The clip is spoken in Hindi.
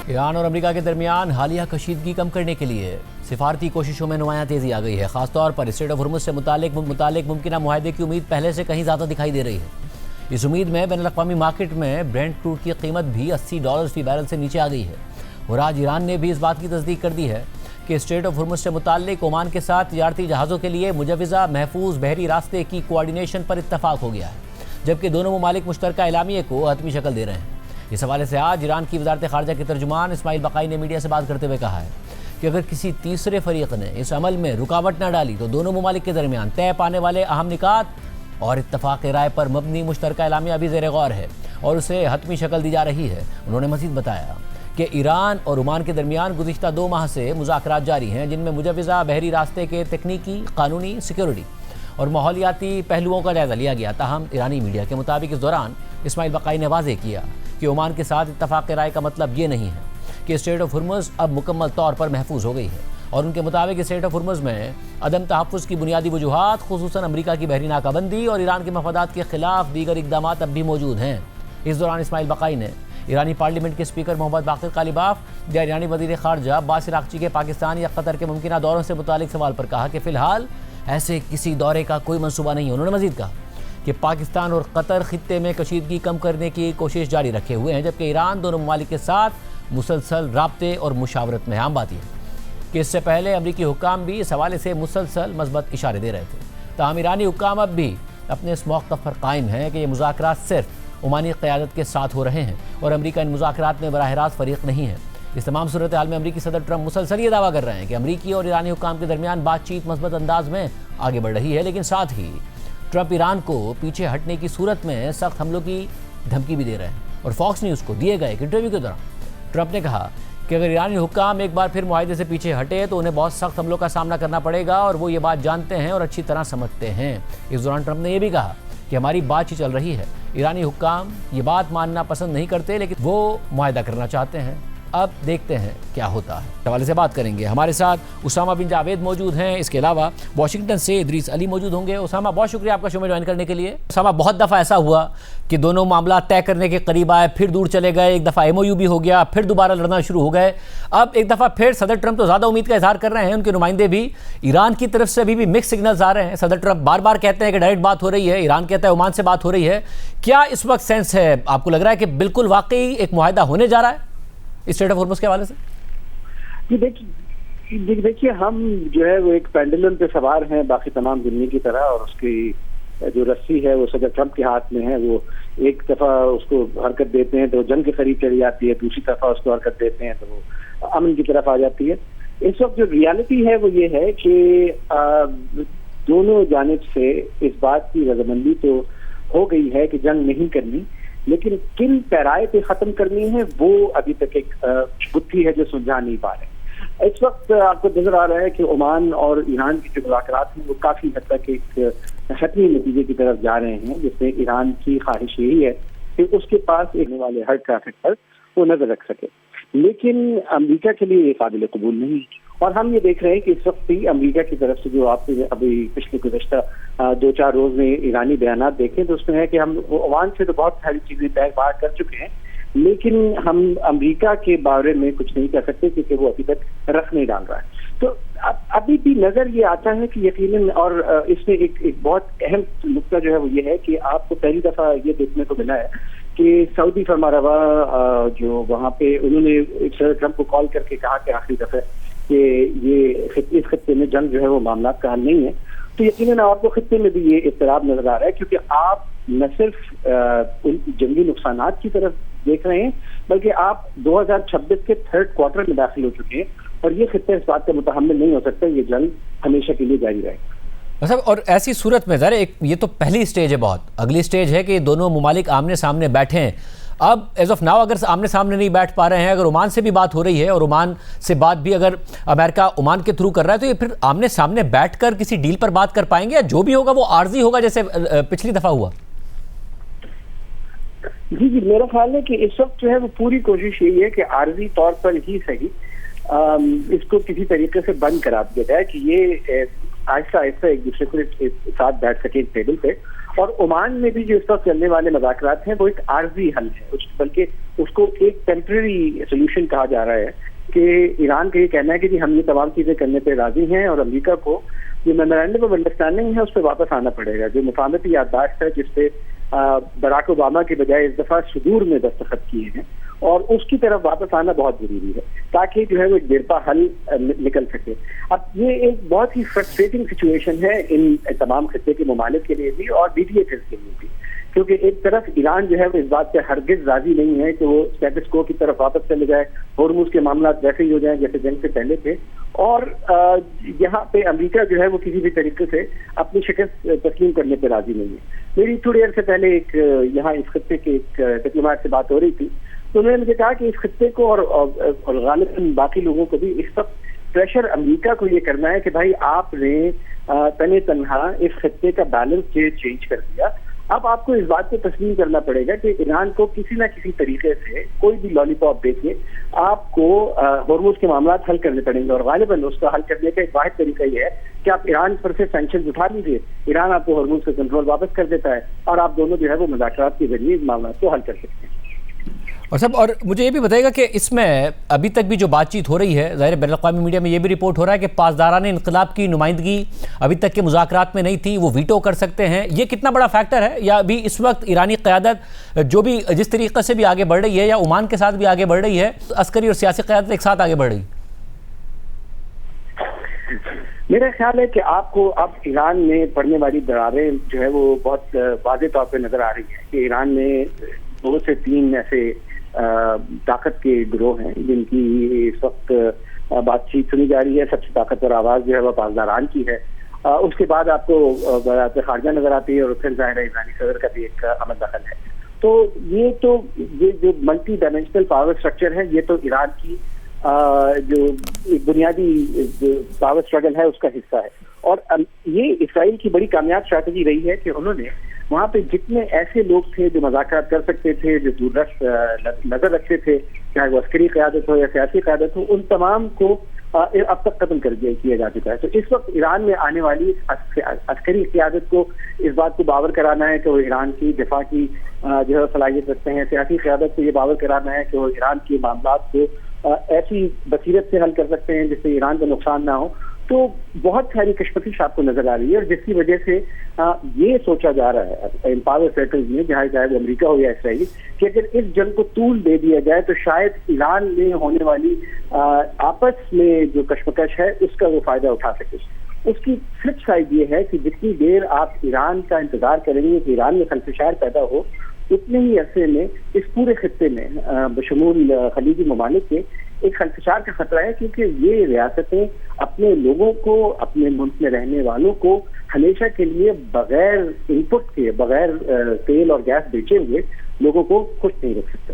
ईरान और अमेरिका के दरमियान हालिया कशीदगी कम करने के लिए सिफारती कोशिशों में नुमायां तेजी आ गई है। खासतौर पर स्ट्रेट ऑफ हुर्मुज़ से मुतालिक मुमकिन मुआहदे की उम्मीद पहले से कहीं ज़्यादा दिखाई दे रही है। इस उम्मीद में बैनुल-अक़वामी मार्केट में ब्रेंट क्रूड की कीमत भी $80 फी बैरल से नीचे आ गई है। और आज ईरान ने भी इस बात की तस्दीक कर दी है कि स्ट्रेट ऑफ हुर्मुज़ से मुतालिक ओमान के साथ तिजारती जहाज़ों के लिए मुजव्वज़ा महफूज बहरी रास्ते की कोऑर्डिनेशन पर इत्तफाक हो गया है, जबकि दोनों ममालिक मुश्तरका एलामिये को हतमी शक्ल दे रहे हैं। इस हवाले से आज ईरान की वज़ारत ख़ारजा के तर्जुमान इस्माइल बक़ाई ने मीडिया से बात करते हुए कहा है कि अगर किसी तीसरे फरीक ने इस अमल में रुकावट न डाली तो दोनों ममालिक के दरमियान तय पाने वाले अहम निकात और इत्तफाक राय पर मबनी मुश्तरका एलामिया अभी ज़ेर गौर है और उसे हतमी शक्ल दी जा रही है। उन्होंने मज़ीद बताया कि ईरान और ओमान के दरमियान गुज़िश्ता 2 माह से मुज़ाकरात जारी हैं, जिनमें मुजव्वज़ा बहरी रास्ते के तकनीकी, कानूनी, सिक्योरिटी और माहौलियाती पहलुओं का जायज़ा लिया गया। ताहम ईरानी मीडिया के मुताबिक इस दौरान इस्माइल बक़ाई ने वाज़ेह किया कि ओमान के साथ इत्तफाक राय का मतलब ये नहीं है कि स्ट्रेट ऑफ हुर्मुज़ अब मुकम्मल तौर पर महफूज हो गई है। और उनके मुताबिक स्ट्रेट ऑफ हुर्मुज़ में अदम तहफ़्फ़ुज़ की बुनियादी वजूहात खुसूसन अमरीका की बहरी नाकाबंदी और ईरान के मफादात के खिलाफ दीगर इक़दामात अब भी मौजूद हैं। इस दौरान इस्माइल बक़ाई ने ईरानी पार्लियामेंट के स्पीकर मोहम्मद बाक़िर कालिबाफ या ईरानी वज़ीर ख़ारजा अब्बास अराग़ची के पाकिस्तान या कतर के मुमकिन दौरों से मुतालिक सवाल पर कहा कि फ़िलहाल ऐसे किसी दौरे का कोई मनसूबा नहीं है। उन्होंने मज़ीद कहा कि पाकिस्तान और कतर ख़ित्ते में कशीदगी कम करने की कोशिश जारी रखे हुए हैं, जबकि ईरान दोनों ममालिक के साथ मुसलसल राब्ते और मुशावरत में। आम बात यह कि इससे पहले अमरीकी हुक्काम भी इस हवाले से मुसलसल मस्बत इशारे दे रहे थे। ताहम ईरानी हुक्काम अब भी अपने इस मौक़िफ़ पर कायम हैं कि ये मुज़ाकरात सिर्फ ओमानी क़यादत के साथ हो रहे हैं और अमरीका इन मुज़ाकरात में बराह रास्त फ़रीक़ नहीं है। इस तमाम सूरत हाल में अमरीकी सदर ट्रंप मुसलसल ये दावा कर रहे हैं कि अमरीकी और ईरानी हुक्काम के दरमियान बातचीत मस्बत अंदाज में आगे बढ़ रही है, लेकिन साथ ही ट्रंप ईरान को पीछे हटने की सूरत में सख्त हमलों की धमकी भी दे रहे हैं। और फॉक्स न्यूज़ को दिए गए एक इंटरव्यू के दौरान ट्रंप ने कहा कि अगर ईरानी हुक्काम एक बार फिर मुआहदे से पीछे हटे तो उन्हें बहुत सख्त हमलों का सामना करना पड़ेगा और वो ये बात जानते हैं और अच्छी तरह समझते हैं। इस दौरान ट्रंप ने यह भी कहा कि हमारी बातचीत चल रही है, ईरानी हुक्काम ये बात मानना पसंद नहीं करते, लेकिन वो मुआहदा करना चाहते हैं। अब देखते हैं क्या होता है। हवाले से बात करेंगे। हमारे साथ उसामा बिन जावेद मौजूद हैं, इसके अलावा वाशिंगटन से इदरीस अली मौजूद होंगे। उसामा, बहुत शुक्रिया आपका शो में ज्वाइन करने के लिए। उसामा, बहुत दफ़ा ऐसा हुआ कि दोनों मामला तय करने के करीब आए, फिर दूर चले गए, एक दफ़ा MOU भी हो गया, फिर दोबारा लड़ना शुरू हो गए। अब एक दफ़ा फिर सदर ट्रंप तो ज़्यादा उम्मीद का इजहार कर रहे हैं, उनके नुमाइंदे भी ईरान की तरफ से अभी भी मिक्स सिग्नल्स आ रहे हैं। सदर ट्रंप बार बार कहते हैं कि डायरेक्ट बात हो रही है, ईरान कहता है ओमान से बात हो रही है। क्या इस वक्त सेंस है, आपको लग रहा है कि बिल्कुल वाकई एक मुआहदा होने जा रहा है स्ट्रेट ऑफ हुर्मुज़ के हवाले से? देखिए, हम जो है वो एक पेंडुलम पे सवार हैं बाकी तमाम दुनिया की तरह, और उसकी जो रस्सी है वो सदर ट्रंप के हाथ में है। वो एक दफा उसको हरकत देते हैं तो जंग के करीब चली जाती है, दूसरी दफा उसको हरकत देते हैं तो वो अमन की तरफ आ जाती है। इस वक्त जो रियलिटी है वो ये है कि दोनों जानिब से इस बात की रजामंदी तो हो गई है कि जंग नहीं करनी, लेकिन किन पैराए पे खत्म करनी है वो अभी तक एक गुत्थी है जो सुलझा नहीं पा रहे। इस वक्त आपको नजर आ रहा है कि ओमान और ईरान की जो मुज़ाकरात हैं वो काफी हद तक एक हतमी नतीजे की तरफ जा रहे हैं, जिसमें ईरान की ख्वाहिश यही है कि उसके पास आने वाले हर ट्रैफिक पर वो नजर रख सके, लेकिन अमेरिका के लिए ये काबिल कबूल नहीं। और हम ये देख रहे हैं कि इस वक्त भी अमेरिका की तरफ से जो आपने अभी पिछले गुज़श्ता 2-4 रोज में ईरानी बयान देखे तो उसमें है कि हम ओमान से तो बहुत सारी चीजें तय बात कर चुके हैं, लेकिन हम अमेरिका के बारे में कुछ नहीं कर सकते क्योंकि वो अभी तक रख नहीं डाल रहा है। तो अभी भी नजर ये आता है कि यकीनन, और इसमें एक बहुत अहम नुकता जो है वो ये है कि आपको पहली दफा ये देखने को मिला है कि सऊदी फरमारवा जो वहाँ पे उन्होंने सदर ट्रंप को कॉल करके कहा कि आखिरी दफे कि ये इस खत्ते में जंग जो है वो मामला का हल नहीं है। तो यकीनन आपको खत्ते में भी ये इत्तराब नजर आ रहा है, क्योंकि आप न सिर्फ उन जंगी नुकसानात की तरफ देख रहे हैं बल्कि आप 2026 के 3rd क्वार्टर में दाखिल हो चुके हैं, और ये खत्ता इस बात का मुतहम्मिल नहीं हो सकता ये जंग हमेशा के लिए जारी रहेगा। मतलब और ऐसी सूरत में ज़रा ये तो पहली स्टेज है, बहुत अगली स्टेज है कि दोनों मुमालिक आमने सामने बैठे हैं। अब एज ऑफ नाउ अगर आमने सामने नहीं बैठ पा रहे हैं, अगर ओमान से भी बात हो रही है और ओमान से बात भी अगर अमेरिका ओमान के थ्रू कर रहा है, तो ये फिर आमने सामने बैठकर किसी डील पर बात कर पाएंगे या जो भी होगा वो आर्जी होगा जैसे पिछली दफा हुआ? जी, मेरा ख्याल है कि इस वक्त जो है वो पूरी कोशिश यही है कि आर्जी तौर पर ही सही इसको किसी तरीके से बंद करा दिया जाए कि ये आहिस्ता आहिस्ता एक दूसरे को साथ बैठ सके टेबल पे। और ओमान में भी जो इस वक्त चलने वाले मुज़ाकरात हैं वो एक आर्जी हल है, बल्कि उसको एक टेम्पररी सोल्यूशन कहा जा रहा है कि ईरान का ये कहना है कि जी हम ये तमाम चीजें करने पे राजी हैं और अमेरिका को जो मेमोरेंडम ऑफ अंडरस्टैंडिंग है उस पर वापस आना पड़ेगा, जो मुफाहमती याददाश्त है जिसपे बराक ओबामा के बजाय इस दफा सुदूर में दस्तखत किए हैं, और उसकी तरफ वापस आना बहुत जरूरी है ताकि जो है वो एक देरपा हल निकल सके। अब ये एक बहुत ही फ्रस्ट्रेटिंग सिचुएशन है इन तमाम खित्ते के ममालिक के लिए भी और मीडिएटर्स के लिए भी, क्योंकि एक तरफ ईरान जो है वो इस बात पे हरगिज राजी नहीं है कि वो स्टेटस को की तरफ वापस चले जाए, होर्मुज के मामला वैसे ही हो जाए जैसे जंग से पहले थे, और यहाँ पे अमेरिका जो है वो किसी भी तरीके से अपनी शिकस्त तस्लीम करने पे राजी नहीं है। मेरी थोड़ी देर से पहले एक यहाँ इस खत्ते के एक डिप्लोमेट से बात हो रही थी, तो उन्होंने मुझे कहा कि इस खत्ते को और गालिबन बाकी लोगों को भी इस वक्त प्रेशर अमेरिका को ये करना है कि भाई आपने तने तनहा इस खत्ते का बैलेंस चेंज कर दिया, अब आपको इस बात को तस्लीम करना पड़ेगा कि ईरान को किसी ना किसी तरीके से कोई भी लॉलीपॉप देके आपको होर्मुज के मामला हल करने पड़ेंगे, और गालिबन उसका हल करने का एक वाहिद तरीका ये है कि आप ईरान पर से सैंक्शंस उठा लीजिए, ईरान आपको होर्मुज का कंट्रोल वापस कर देता है और आप दोनों जो है वो मुज़ाकरात के जरिए इस मामला को हल कर सकते हैं। और सब, और मुझे ये भी बताइएगा कि इसमें अभी तक भी जो बातचीत हो रही है, ज़ाहिर बैनुल-अक़वामी मीडिया में ये भी रिपोर्ट हो रहा है कि पासदारान इनक़िलाब की नुमाइंदगी अभी तक के मुज़ाकरात में नहीं थी, वो वीटो कर सकते हैं, ये कितना बड़ा फैक्टर है? या अभी इस वक्त ईरानी क़यादत जो भी जिस तरीके से भी आगे बढ़ रही है या ओमान के साथ भी आगे बढ़ रही है, अस्करी और सियासी क़यादत एक साथ आगे बढ़ रही? मेरा ख्याल है कि आपको अब ईरान में पड़ने वाली दरारें जो है वो बहुत वाज़ेह तौर पर नजर आ रही है कि ईरान में 2 से 3 ऐसे ताकत के गिरोह हैं जिनकी इस वक्त बातचीत सुनी जा रही है। सबसे ताकतवर आवाज जो है वह पासदारान की है, उसके बाद आपको वज़ारत खारजा नजर आती है, और फिर ज़ाहिर है ईरानी सदर का भी एक अमल दखल है। तो ये जो मल्टी डायमेंशनल पावर स्ट्रक्चर है, ये तो ईरान की जो एक बुनियादी पावर स्ट्रगल है उसका हिस्सा है, और ये इसराइल की बड़ी कामयाब स्ट्रैटेजी रही है कि उन्होंने वहाँ पे जितने ऐसे लोग थे जो मज़ाकरात कर सकते थे, जो दूरदर्श नजर रखते थे, चाहे वो अस्करी क़यादत हो या सियासी क़यादत हो, उन तमाम को अब तक खत्म कर किया जा चुका है। तो इस वक्त ईरान में आने वाली अस्करी क़यादत को इस बात को बावर कराना है कि वो ईरान की दिफा की जो है सलाहियत रखते हैं, सियासी क़यादत को ये बावर कराना है कि वो ईरान के मामला को ऐसी बसीरत से हल कर सकते हैं जिससे ईरान को नुकसान ना हो। तो बहुत सारी कशमकश आपको नजर आ रही है, और जिसकी वजह से ये सोचा जा रहा है इन पावर सर्कल्स में, चाहे वो अमेरिका हो या इसराइल, कि अगर इस जंग को तूल दे दिया जाए तो शायद ईरान में होने वाली आपस में जो कशमकश है उसका वो फायदा उठा सके। उसकी फ्लिप साइड ये है कि जितनी देर आप ईरान का इंतजार करेंगे कि ईरान में खलफशार पैदा हो, उतने ही अरसे में इस पूरे खित्ते में बशमूल खलीजी ममालिक के एक खलफशार का खतरा है, क्योंकि ये रियासतें अपने लोगों को, अपने मुल्क में रहने वालों को हमेशा के लिए बगैर इनपुट के, बगैर तेल और गैस बेचे हुए लोगों को खुश नहीं रख सकते।